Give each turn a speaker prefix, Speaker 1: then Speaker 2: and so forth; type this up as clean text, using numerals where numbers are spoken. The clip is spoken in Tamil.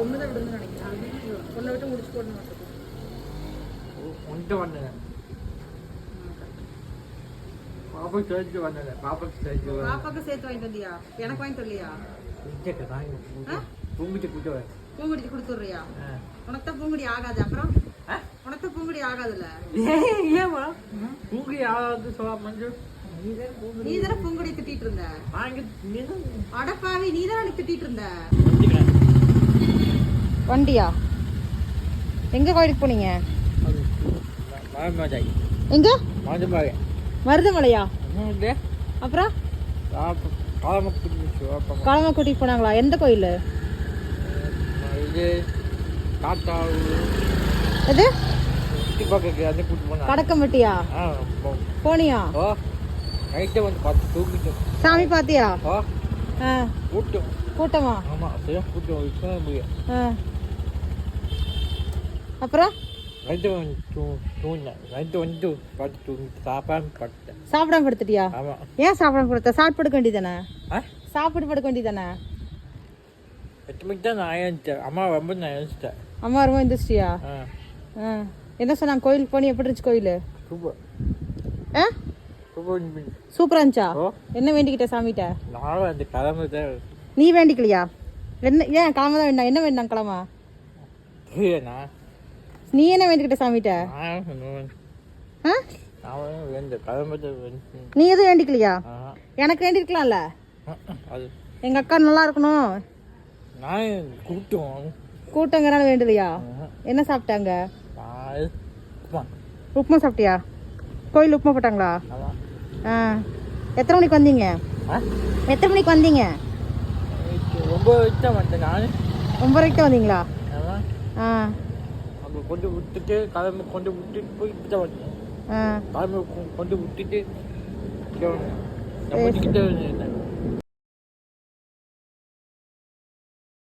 Speaker 1: ஒண்ணுதான் விடுன்னு நினைக்கிறேன். ஒன்றை விட்டு முடிச்சு போடணும்.
Speaker 2: ஒன்றை வந்தேன் பாப்பாக்கு சேர்த்து வந்தேன். பாப்பாக்கு
Speaker 1: சேர்த்து வாங்கிட்டு வந்தியா? எனக்கு வாங்கிட்டு வரலையா?
Speaker 2: பூங்குடி கூட்டு
Speaker 1: பூங்குடி கொடுத்துட்றியா? உனக்கு தான் பூங்குடி ஆகாது. அப்புறம் உனக்கு தான் பூங்குடி ஆகாதுல்ல.
Speaker 2: ஏமா பூங்குடி ஆகாது சொல்ல மஞ்சள்?
Speaker 1: நீ தானே பூங்குடி திட்டிட்டு இருந்த. அடப்பாவி, நீ தானே திட்டிட்டு இருந்த. வண்டியா? எங்க கோயிலுக்கு போனீங்க? எங்க? மருதமலையா? அப்புறம் காலமா கூட்டிட்டு போனாங்களா? எந்த கோயில்? எது? கடக்கம்பட்டியா? போனியா? சாமி பாத்தியா? கூட்டமா? அப்புறம் சாப்பிடாம படுத்துட்டியா? ஏன் சாப்பிடாம படுத்த? சாப்பிட்டு படுக்க வேண்டியதானே? சாப்பிட்டு படுக்க வேண்டியதானே?
Speaker 2: அம்மா ரொம்ப நினைச்சிட்டேன்.
Speaker 1: அம்மா ரொம்ப எந்திரிச்சிட்டியா? என்ன சொன்னாங்க? கோயிலுக்கு போனி? எப்படி இருந்துச்சு கோயில்? சூப்பரா இருந்துச்சா? என்ன வேண்டிக்கிட்ட சாமிகிட்ட? நீ வேண்டிக்கலையா? என்ன? ஏன் கிளம்ப தான் வேண்டாம்? என்ன வேண்டாம் கிளம்ப? நீ என்ன வேண்டிக்கிட்ட சாமிகிட்ட? நீ எதுவும் வேண்டிக்கலையா? எனக்கு வேண்டிருக்கலாம்ல. எங்க அக்கா நல்லா இருக்கணும். கூட்டங்கிறனால வேண்டலையா? என்ன சாப்பிட்டாங்க? உப்புமா சாப்பிட்டியா? கோயில் உப்புமா போட்டாங்களா? எத்தனை மணிக்கு வந்தீங்க? எத்தனை மணிக்கு வந்தீங்க? 9:30 வந்தீங்களா?
Speaker 2: கொண்டு விட்டுட்டு கிளம்பி கொண்டு விட்டுட்டு போய் இப்பதான் வந்தேன். கிளம்பி கொண்டு விட்டுட்டு கிட்ட